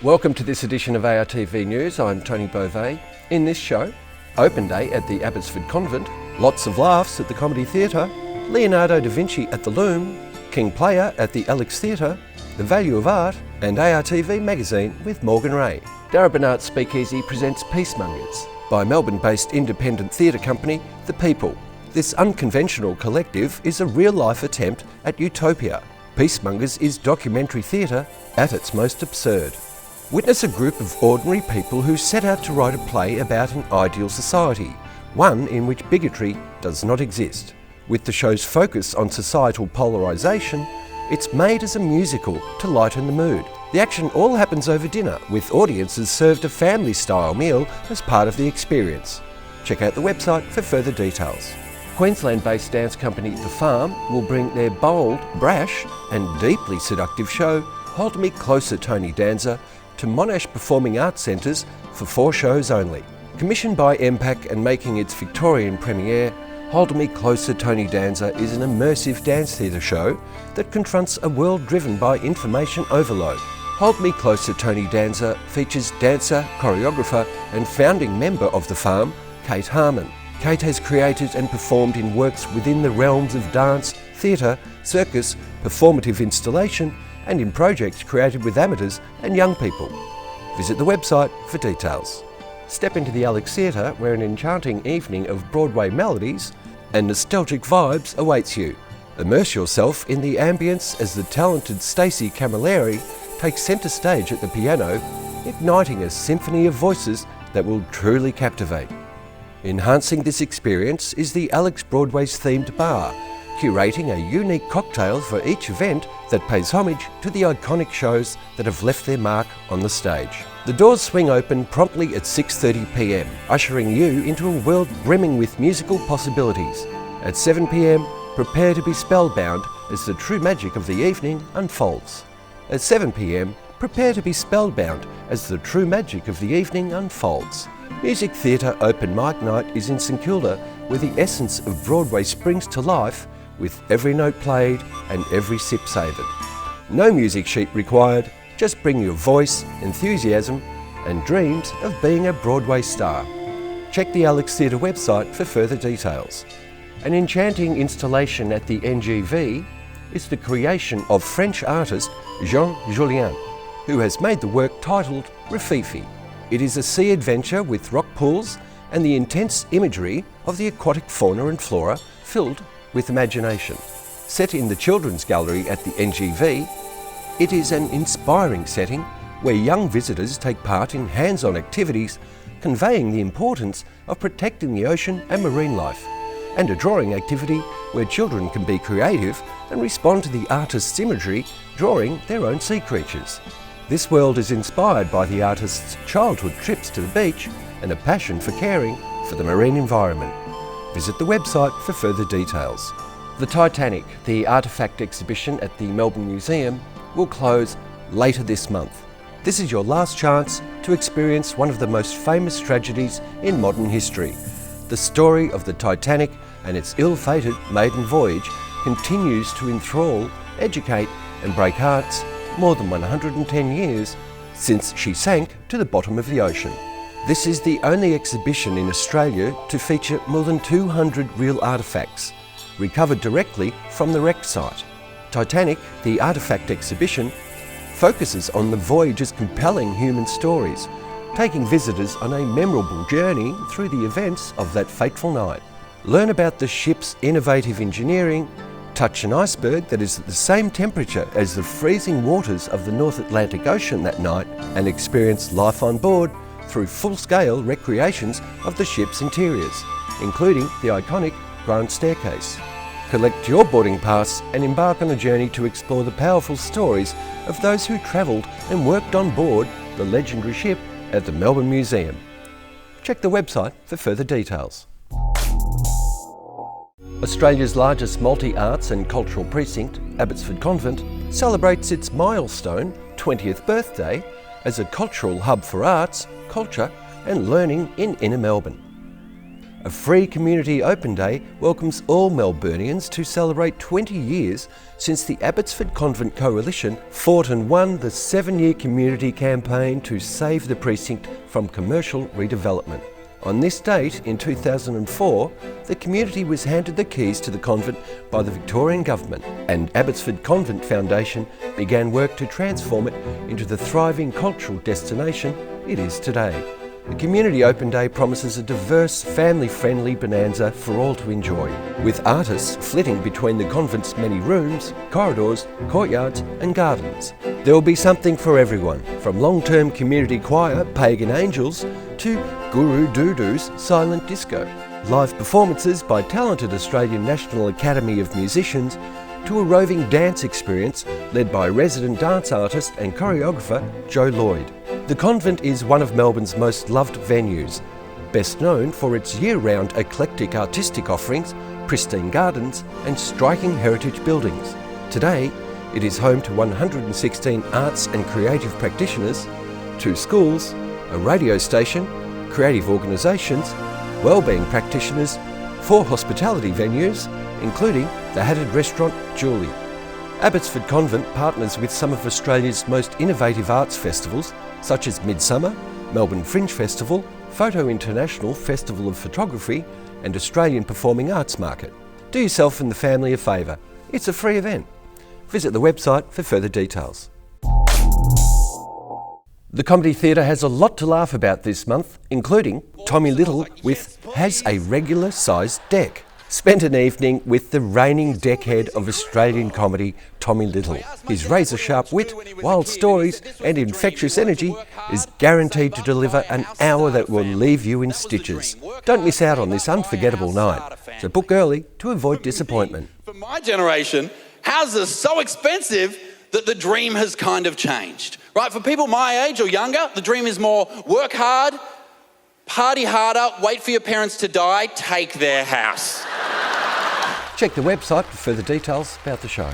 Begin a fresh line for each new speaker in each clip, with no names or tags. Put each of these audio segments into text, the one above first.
Welcome to this edition of ARTV News. I'm Tony Beauvais. In this show, open day at the Abbotsford Convent, lots of laughs at the Comedy Theatre, Leonardo da Vinci at the Loom, King Player at the Alex Theatre, the value of art, and ARTV Magazine with Morgan Ray. Darebin Arts Speakeasy presents Peacemongers by Melbourne-based independent theatre company The People. This unconventional collective is a real-life attempt at utopia. Peacemongers is documentary theatre at its most absurd. Witness a group of ordinary people who set out to write a play about an ideal society, one in which bigotry does not exist. With the show's focus on societal polarisation, it's made as a musical to lighten the mood. The action all happens over dinner, with audiences served a family-style meal as part of the experience. Check out the website for further details. Queensland-based dance company The Farm will bring their bold, brash and deeply seductive show Hold Me Closer Tony Danza to Monash Performing Arts Centres for 4 shows only. Commissioned by MPAC and making its Victorian premiere, Hold Me Closer Tony Danza is an immersive dance theatre show that confronts a world driven by information overload. Hold Me Closer Tony Danza features dancer, choreographer and founding member of The Farm, Kate Harmon. Kate has created and performed in works within the realms of dance, theatre, circus, performative installation and in projects created with amateurs and young people. Visit the website for details. Step into the Alex Theatre where an enchanting evening of Broadway melodies and nostalgic vibes awaits you. Immerse yourself in the ambience as the talented Stacey Camilleri takes centre stage at the piano, igniting a symphony of voices that will truly captivate. Enhancing this experience is the Alex Broadway's themed bar, curating a unique cocktail for each event that pays homage to the iconic shows that have left their mark on the stage. The doors swing open promptly at 6:30 p.m, ushering you into a world brimming with musical possibilities. At 7 p.m, prepare to be spellbound as the true magic of the evening unfolds. At 7 p.m, prepare to be spellbound as the true magic of the evening unfolds. Music Theatre Open Mic Night is in St Kilda, where the essence of Broadway springs to life with every note played and every sip savoured. No music sheet required, just bring your voice, enthusiasm and dreams of being a Broadway star. Check the Alex Theatre website for further details. An enchanting installation at the NGV is the creation of French artist Jean Julien, who has made the work titled Rafifi. It is a sea adventure with rock pools and the intense imagery of the aquatic fauna and flora filled with imagination. Set in the Children's Gallery at the NGV, it is an inspiring setting where young visitors take part in hands-on activities conveying the importance of protecting the ocean and marine life, and a drawing activity where children can be creative and respond to the artist's imagery, drawing their own sea creatures. This world is inspired by the artist's childhood trips to the beach and a passion for caring for the marine environment. Visit the website for further details. The Titanic, the artefact exhibition at the Melbourne Museum, will close later this month. This is your last chance to experience one of the most famous tragedies in modern history. The story of the Titanic and its ill-fated maiden voyage continues to enthrall, educate and break hearts more than 110 years since she sank to the bottom of the ocean. This is the only exhibition in Australia to feature more than 200 real artefacts, recovered directly from the wreck site. Titanic, the artefact exhibition, focuses on the voyage's compelling human stories, taking visitors on a memorable journey through the events of that fateful night. Learn about the ship's innovative engineering, touch an iceberg that is at the same temperature as the freezing waters of the North Atlantic Ocean that night, and experience life on board through full-scale recreations of the ship's interiors, including the iconic Grand Staircase. Collect your boarding pass and embark on a journey to explore the powerful stories of those who travelled and worked on board the legendary ship at the Melbourne Museum. Check the website for further details. Australia's largest multi-arts and cultural precinct, Abbotsford Convent, celebrates its milestone 20th birthday as a cultural hub for arts, culture and learning in inner Melbourne. A free community open day welcomes all Melburnians to celebrate 20 years since the Abbotsford Convent Coalition fought and won the 7-year community campaign to save the precinct from commercial redevelopment. On this date in 2004, the community was handed the keys to the convent by the Victorian Government, and Abbotsford Convent Foundation began work to transform it into the thriving cultural destination it is today. The Community Open Day promises a diverse, family-friendly bonanza for all to enjoy, with artists flitting between the convent's many rooms, corridors, courtyards and gardens. There will be something for everyone, from long-term community choir Pagan Angels to Guru Dudu's silent disco. Live performances by talented Australian National Academy of Musicians to a roving dance experience led by resident dance artist and choreographer Joe Lloyd. The convent is one of Melbourne's most loved venues, best known for its year-round eclectic artistic offerings, pristine gardens and striking heritage buildings. Today, it is home to 116 arts and creative practitioners, 2 schools, a radio station, creative organisations, wellbeing practitioners, 4 hospitality venues, including the Hatted restaurant Julie. Abbotsford Convent partners with some of Australia's most innovative arts festivals, such as Midsummer, Melbourne Fringe Festival, Photo International Festival of Photography and Australian Performing Arts Market. Do yourself and the family a favour. It's a free event. Visit the website for further details. The Comedy Theatre has a lot to laugh about this month, including Tommy Little with Has a Regular Sized Deck. Spent an evening with the reigning deckhead of Australian comedy, Tommy Little. His razor-sharp wit, wild stories and infectious energy is guaranteed to deliver an hour that will leave you in stitches. Don't miss out on this unforgettable night, so book early to avoid disappointment.
For my generation, houses are so expensive that the dream has kind of changed. Right, for people my age or younger, the dream is more work hard, party harder, wait for your parents to die, take their house.
Check the website for further details about the show.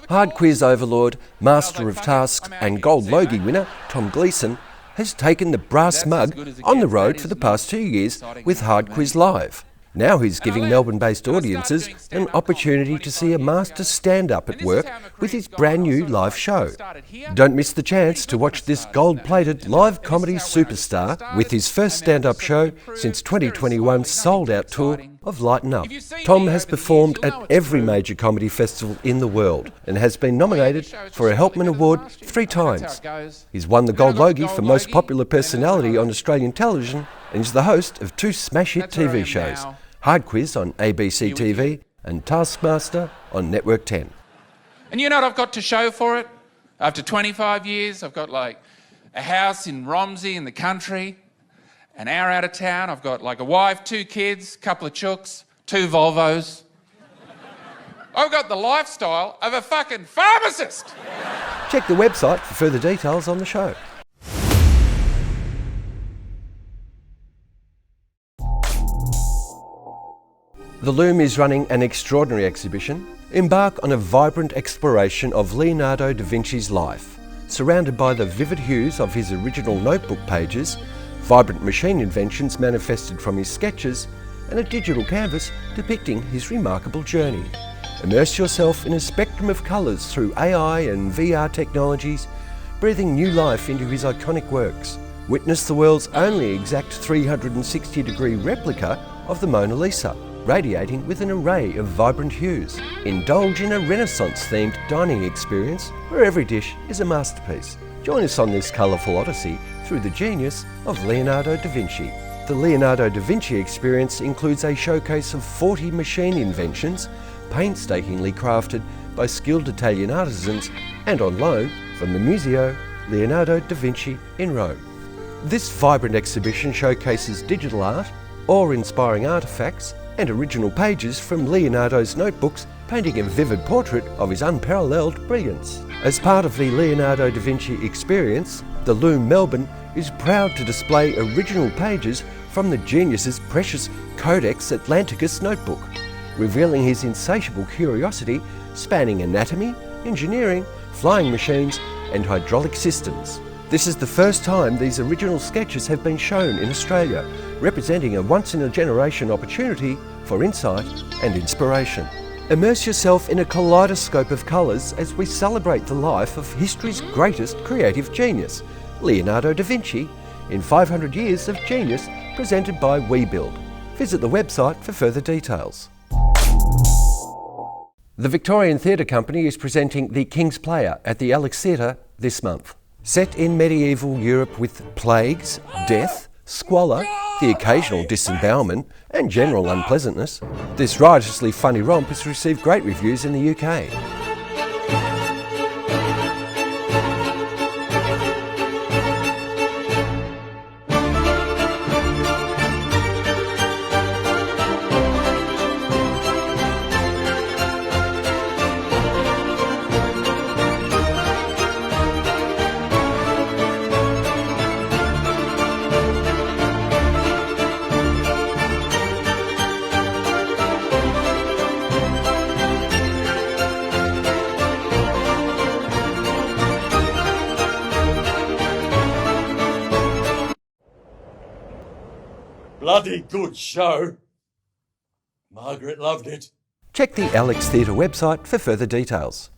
Hard Quiz Overlord, Master of Tasks and Gold Logie winner Tom Gleeson has taken the brass mug on the road for the past 2 years with Hard Quiz Live. Now he's giving Melbourne-based audiences an opportunity to see a master stand-up at work with his brand new live show. Don't miss the chance to watch this gold-plated live comedy superstar with his first stand-up show since 2021's sold-out tour of Lighten Up. Tom has performed at every major comedy festival in the world and has been nominated for a Helpman Award 3 times. He's won the Gold Logie for Most Popular Personality on Australian television and is the host of 2 smash hit TV shows, Hard Quiz on ABC TV and Taskmaster on Network 10.
And you know what I've got to show for it? After 25 years, I've got like a house in Romsey in the country, an hour out of town. I've got like a wife, 2 kids, couple of chooks, 2 Volvos. I've got the lifestyle of a fucking pharmacist.
Check the website for further details on the show. The Loom is running an extraordinary exhibition. Embark on a vibrant exploration of Leonardo da Vinci's life, surrounded by the vivid hues of his original notebook pages, vibrant machine inventions manifested from his sketches, and a digital canvas depicting his remarkable journey. Immerse yourself in a spectrum of colours through AI and VR technologies, breathing new life into his iconic works. Witness the world's only exact 360-degree replica of the Mona Lisa, radiating with an array of vibrant hues. Indulge in a Renaissance-themed dining experience where every dish is a masterpiece. Join us on this colourful odyssey through the genius of Leonardo da Vinci. The Leonardo da Vinci experience includes a showcase of 40 machine inventions, painstakingly crafted by skilled Italian artisans and on loan from the Museo Leonardo da Vinci in Rome. This vibrant exhibition showcases digital art, awe-inspiring artefacts, and original pages from Leonardo's notebooks, painting a vivid portrait of his unparalleled brilliance. As part of the Leonardo da Vinci experience, the Loom Melbourne is proud to display original pages from the genius's precious Codex Atlanticus notebook, revealing his insatiable curiosity spanning anatomy, engineering, flying machines, and hydraulic systems. This is the first time these original sketches have been shown in Australia, representing a once-in-a-generation opportunity for insight and inspiration. Immerse yourself in a kaleidoscope of colours as we celebrate the life of history's greatest creative genius, Leonardo da Vinci, in 500 Years of Genius, presented by WeBuild. Visit the website for further details. The Victorian Theatre Company is presenting The King's Player at the Alex Theatre this month. Set in medieval Europe with plagues, death, squalor, the occasional disembowelment and general unpleasantness, this riotously funny romp has received great reviews in the UK.
Bloody good show. Margaret loved it.
Check the Alex Theatre website for further details.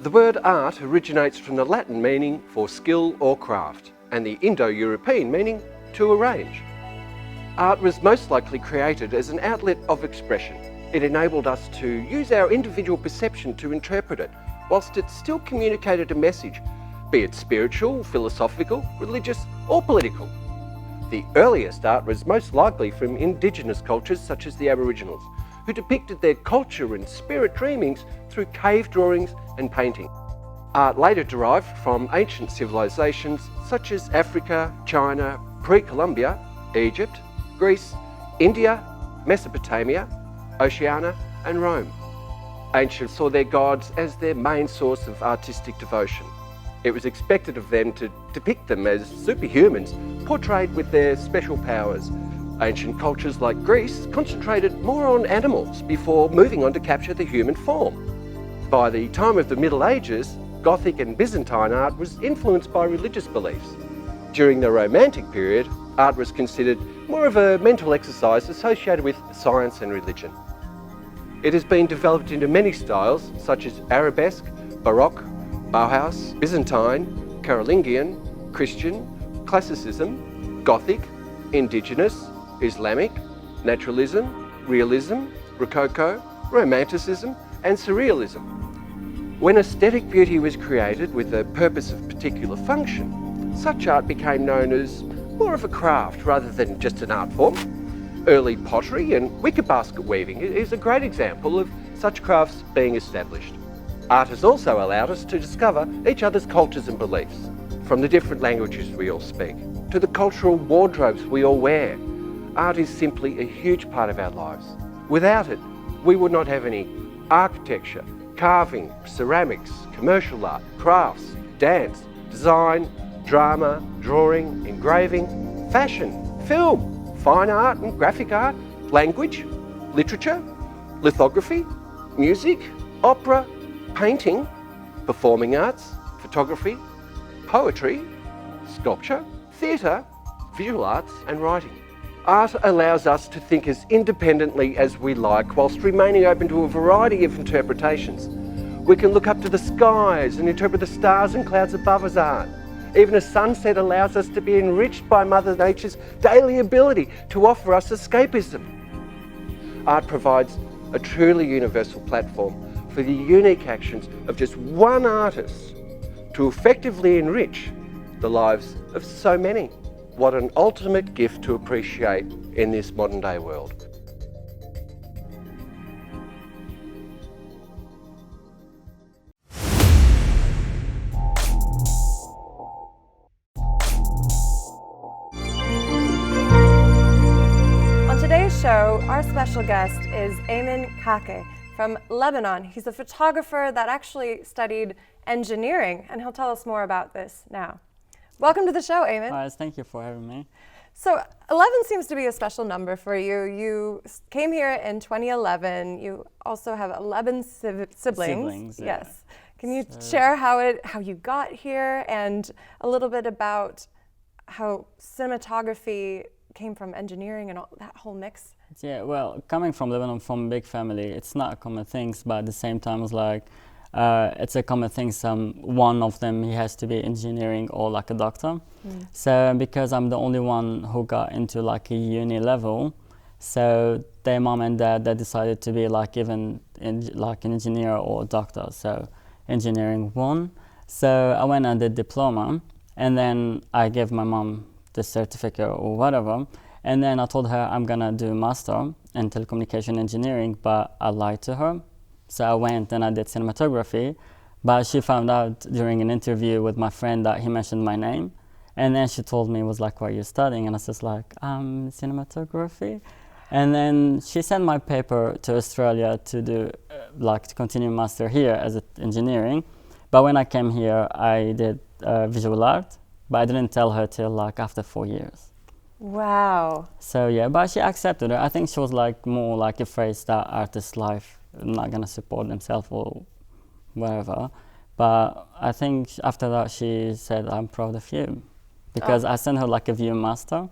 The word art originates from the Latin meaning for skill or craft and the Indo-European meaning to arrange. Art was most likely created as an outlet of expression. It enabled us to use our individual perception to interpret it, whilst it still communicated a message, be it spiritual, philosophical, religious or political. The earliest art was most likely from indigenous cultures such as the Aboriginals, who depicted their culture and spirit dreamings through cave drawings and painting. Art later derived from ancient civilizations such as Africa, China, pre-Columbia, Egypt, Greece, India, Mesopotamia, Oceania and Rome. Ancients saw their gods as their main source of artistic devotion. It was expected of them to depict them as superhumans, portrayed with their special powers. Ancient cultures like Greece concentrated more on animals before moving on to capture the human form. By the time of the Middle Ages, Gothic and Byzantine art was influenced by religious beliefs. During the Romantic period, art was considered more of a mental exercise associated with science and religion. It has been developed into many styles such as Arabesque, Baroque, Bauhaus, Byzantine, Carolingian, Christian, Classicism, Gothic, Indigenous, Islamic, Naturalism, Realism, Rococo, Romanticism and Surrealism. When aesthetic beauty was created with a purpose of particular function, such art became known as more of a craft rather than just an art form. Early pottery and wicker basket weaving is a great example of such crafts being established. Art has also allowed us to discover each other's cultures and beliefs, from the different languages we all speak, to the cultural wardrobes we all wear. Art is simply a huge part of our lives. Without it, we would not have any architecture, carving, ceramics, commercial art, crafts, dance, design, drama, drawing, engraving, fashion, film, fine art and graphic art, language, literature, lithography, music, opera, painting, performing arts, photography, poetry, sculpture, theatre, visual arts and writing. Art allows us to think as independently as we like whilst remaining open to a variety of interpretations. We can look up to the skies and interpret the stars and clouds above as art. Even a sunset allows us to be enriched by Mother Nature's daily ability to offer us escapism. Art provides a truly universal platform for the unique actions of just one artist to effectively enrich the lives of so many. What an ultimate gift to appreciate in this modern day world.
On today's show, our special guest is Ayman Kaake from Lebanon. He's a photographer that actually studied engineering, and he'll tell us more about this now. Welcome to the show, Ayman.
Thank you for having me.
So 11 seems to be a special number for you. You came here in 2011. You also have 11 siblings.
Yeah.
Yes. Can you share how you got here and a little bit about how cinematography came from engineering and all that whole mix?
Yeah, well, coming from Lebanon, from a big family, it's not a common thing, but at the same time, it's like it's a common thing. One of them, he has to be engineering or like a doctor. So because I'm the only one who got into like a uni level, so their mom and dad, they decided to be like even like an engineer or a doctor. So engineering won. So I went and did diploma, and then I gave my mom the certificate or whatever. And then I told her I'm gonna do a master in telecommunication engineering, but I lied to her. So I went and I did cinematography, but she found out during an interview with my friend that he mentioned my name. And then she told me, was like, what are you studying? And I was just like, cinematography. And then she sent my paper to Australia to do, to continue master here as engineering. But when I came here, I did visual art, but I didn't tell her till like after 4 years.
Wow.
So yeah, but she accepted it. I think she was like more like afraid that artist life not gonna support themselves or whatever. But I think after that she said, I'm proud of you. Because I sent her like a view master,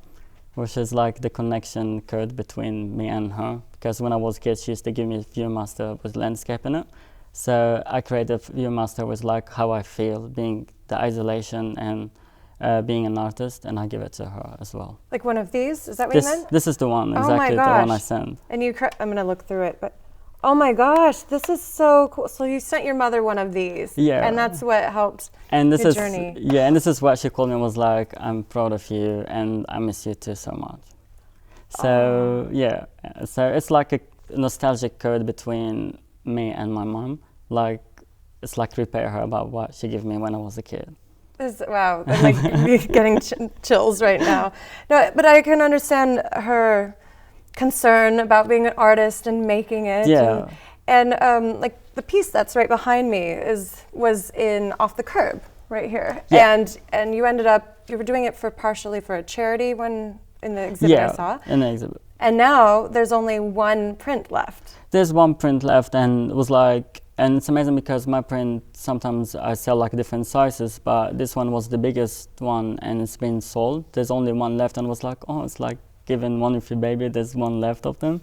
which is like the connection code between me and her. Because when I was a kid, she used to give me a view master with landscape in it. So I created a view master with like how I feel, being the isolation and being an artist, and I give it to her as well.
Like one of these? Is that what you meant?
This is the one,
Oh my
exactly the one I
gosh.
sent.
And I'm gonna look through it, but oh my gosh, this is so cool. So you sent your mother one of these,
Yeah.
and that's what helped
And this
your
is
journey.
yeah, and this is what she called me, was like, I'm proud of you and I miss you too so much. So yeah, so it's like a nostalgic code between me and my mom. Like it's like repair her about what she gave me when I was a kid.
Wow, I'm like getting chills right now. No, but I can understand her concern about being an artist and making it.
Yeah.
And like the piece that's right behind me was in Off the Curb, right here.
Yeah.
And you were doing it partially for a charity when in the exhibit I saw.
Yeah, in the exhibit.
And now there's only one print left.
There's one print left, and it was like, and it's amazing because my print, sometimes I sell like different sizes, but this one was the biggest one and it's been sold. There's only one left, and was like, oh, it's like giving one of your baby, there's one left of them.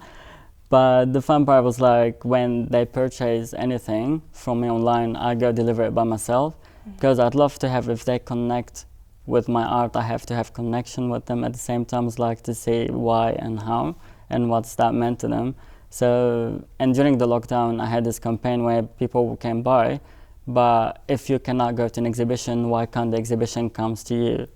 But the fun part was like when they purchase anything from me online, I go deliver it by myself, because I'd love to have, if they connect with my art, I have to have connection with them at the same time, it's like to see why and how and what's that meant to them. So, and during the lockdown, I had this campaign where people can buy, but if you cannot go to an exhibition, why can't the exhibition comes to you?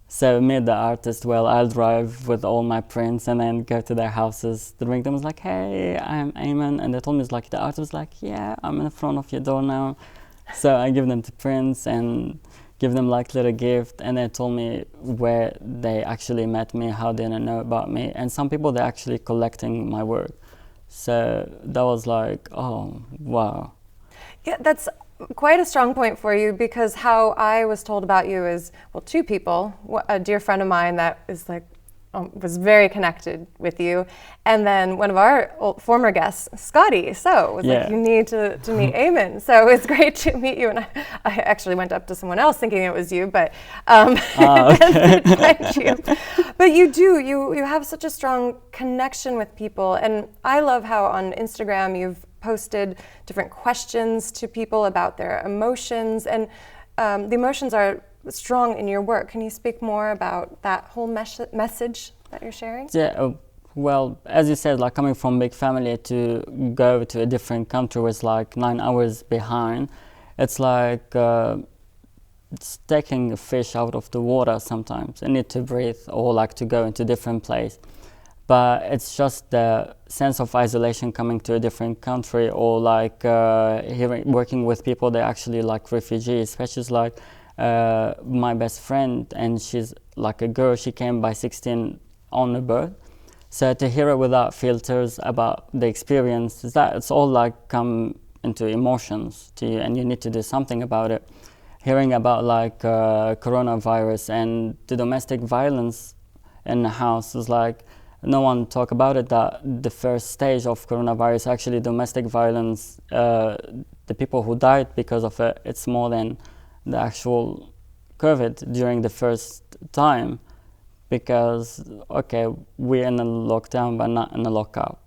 So me, the artist, well, I'll drive with all my prints and then go to their houses to bring them. I was like, hey, I'm Ayman. And they told me, it's like, the artist was like, yeah, I'm in front of your door now. So I give them the prints and give them like little gift, and they told me where they actually met me, how they didn't know about me. And some people, they're actually collecting my work. So that was like, oh, wow.
Yeah, that's quite a strong point for you, because how I was told about you is, well, two people, a dear friend of mine that is like, was very connected with you, and then one of our former guests, Scotty, so was like, you need to meet Ayman. So it's great to meet you, and I actually went up to someone else thinking it was you, but
Okay.
find you. But you have such a strong connection with people, and I love how on Instagram you've posted different questions to people about their emotions, and the emotions are strong in your work. Can you speak more about that whole message that you're sharing?
Yeah, well, as you said, like coming from a big family to go to a different country was like 9 hours behind. It's like it's taking a fish out of the water sometimes. You need to breathe or like to go into a different place. But it's just the sense of isolation coming to a different country, or like working with people that are actually like refugees, especially like my best friend, and she's like a girl, she came by 16 on a birth. So to hear it without filters about the experience, is that it's all like come into emotions to you, and you need to do something about it. Hearing about like coronavirus and the domestic violence in the house is like, no one talk about it, that the first stage of coronavirus, actually domestic violence, the people who died because of it, it's more than the actual COVID during the first time, because okay, we're in a lockdown but not in a lockup.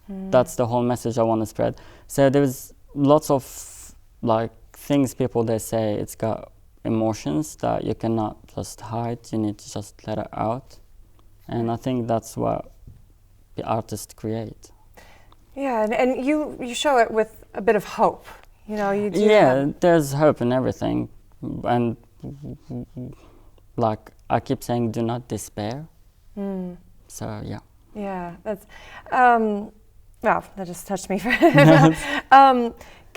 That's the whole message I want to spread. So there's lots of like things people they say, it's got emotions that you cannot just hide, you need to just let it out. And I think that's what the artists create.
Yeah, and you show it with a bit of hope. You know, you do.
Yeah, there's hope in everything. And like I keep saying, do not despair. So yeah.
Yeah, that's, well, that just touched me.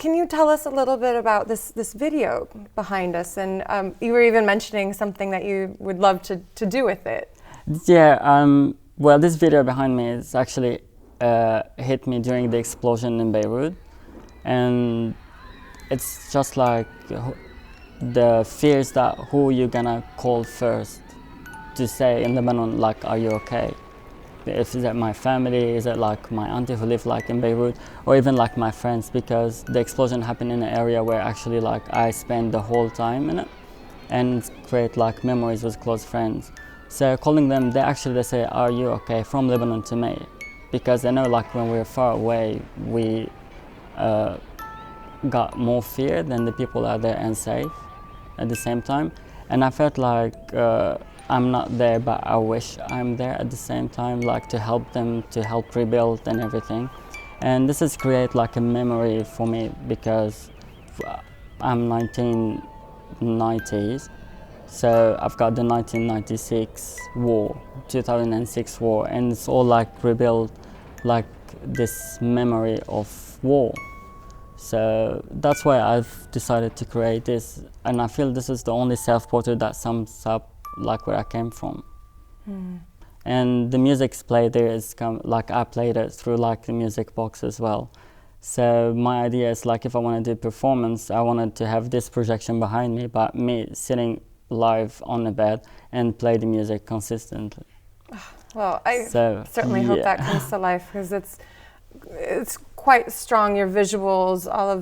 Can you tell us a little bit about this video behind us? And you were even mentioning something that you would love to do with it.
Yeah, well, this video behind me is actually hit me during the explosion in Beirut. And it's just like the fears that who you're gonna call first to say in Lebanon, like, are you okay? Is it my family? Is it like my auntie who live like in Beirut, or even like my friends? Because the explosion happened in an area where actually like I spent the whole time in it, and create like memories with close friends. So calling them, they say, are you okay? From Lebanon to me, because they know like when we're far away, we got more fear than the people out there and safe at the same time. And I felt like I'm not there, but I wish I'm there at the same time, like to help them, to help rebuild and everything. And this is create like a memory for me, because I'm 1990s, so I've got the 1996 war, 2006 war, and it's all like rebuild like this memory of war. So that's why I've decided to create this, and I feel this is the only self-portrait that sums up like where I came from. And the music's played there is like I played it through like the music box as well. So my idea is like if I want to do performance, I wanted to have this projection behind me, but me sitting live on the bed and play the music consistently.
Well, I certainly hope that comes to life, because it's quite strong, your visuals, all of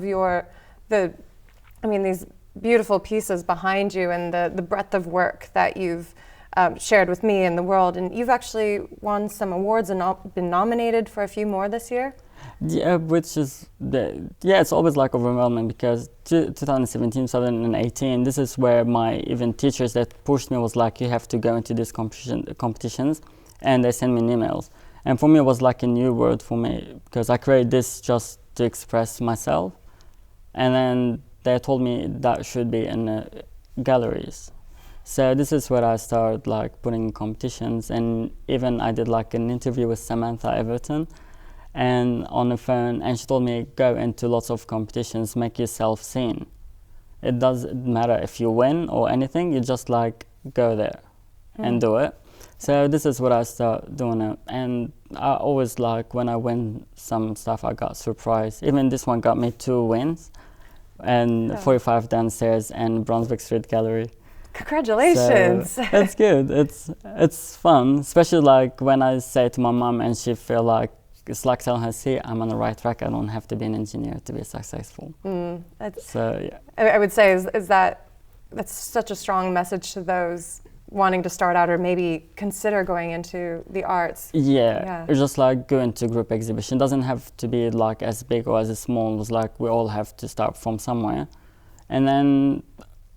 these beautiful pieces behind you, and the breadth of work that you've shared with me and the world. And you've actually won some awards and been nominated for a few more this year.
Yeah, which is, it's always like overwhelming, because 2017, 2018, this is where my even teachers that pushed me was like, you have to go into these competitions, and they send me emails. And for me, it was like a new word for me, because I created this just to express myself. And then they told me that should be in galleries. So this is where I started like putting in competitions, and even I did like an interview with Samantha Everton, and on the phone, and she told me, go into lots of competitions, make yourself seen. It doesn't matter if you win or anything, you just like go there and do it. So this is what I started doing it, and I always like when I win some stuff, I got surprised. Even this one got me 2 wins, and 45 downstairs and Brunswick Street Gallery.
Congratulations!
So it's good. It's fun, especially like when I say to my mom, and she feel like it's like telling her, see, I'm on the right track. I don't have to be an engineer to be successful. So yeah,
I would say that's such a strong message to those wanting to start out or maybe consider going into the arts.
Yeah. It's just like going to group exhibition. It doesn't have to be like as big or as small. It's like we all have to start from somewhere. And then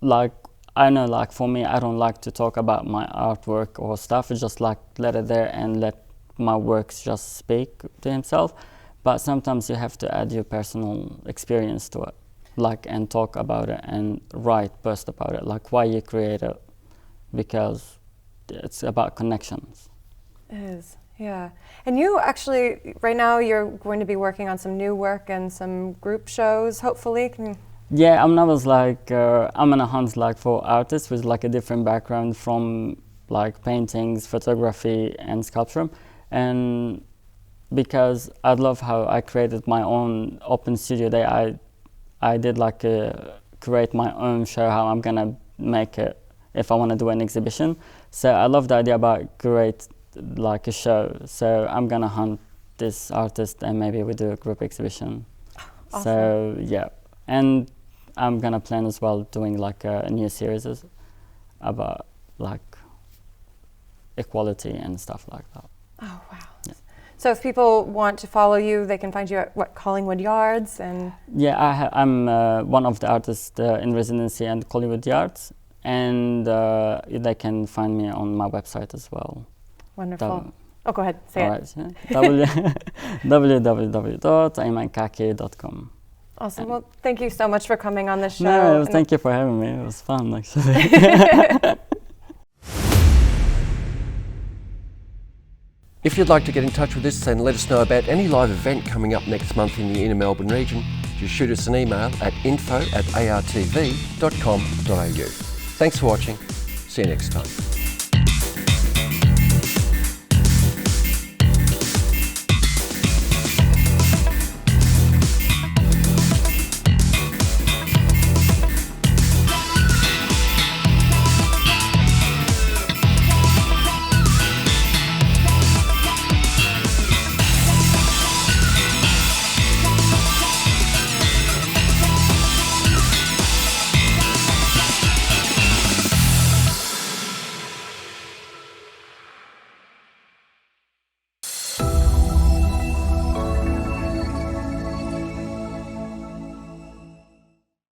like, I know like for me, I don't like to talk about my artwork or stuff. It's just like let it there and let my works just speak to himself. But sometimes you have to add your personal experience to it, like, and talk about it and write post about it, like why you create it. Because it's about connections.
It is, yeah. And you actually, right now, you're going to be working on some new work and some group shows, hopefully.
Yeah, I'm always like, I'm on a hunt like for artists with like a different background from like paintings, photography, and sculpture. And because I love how I created my own open studio there, I did like create my own show, how I'm gonna make it if I want to do an exhibition. So I love the idea about create like a show. So I'm gonna hunt this artist and maybe we do a group exhibition.
Awesome.
So yeah, and I'm gonna plan as well doing like a new series about like equality and stuff like that.
Oh, wow.
Yeah.
So if people want to follow you, they can find you at what, Collingwood Yards? And
Yeah, I'm one of the artists in residency at Collingwood Yards, and they can find me on my website as well.
Wonderful. Oh, go ahead, say
All
it.
right, yeah. www.aymankake.com.
Awesome. Well, thank you so much for coming on the show.
No, thank you for having me. It was fun, actually.
If you'd like to get in touch with us and let us know about any live event coming up next month in the inner Melbourne region, just shoot us an email at info@artv.com.au. Thanks for watching. See you next time.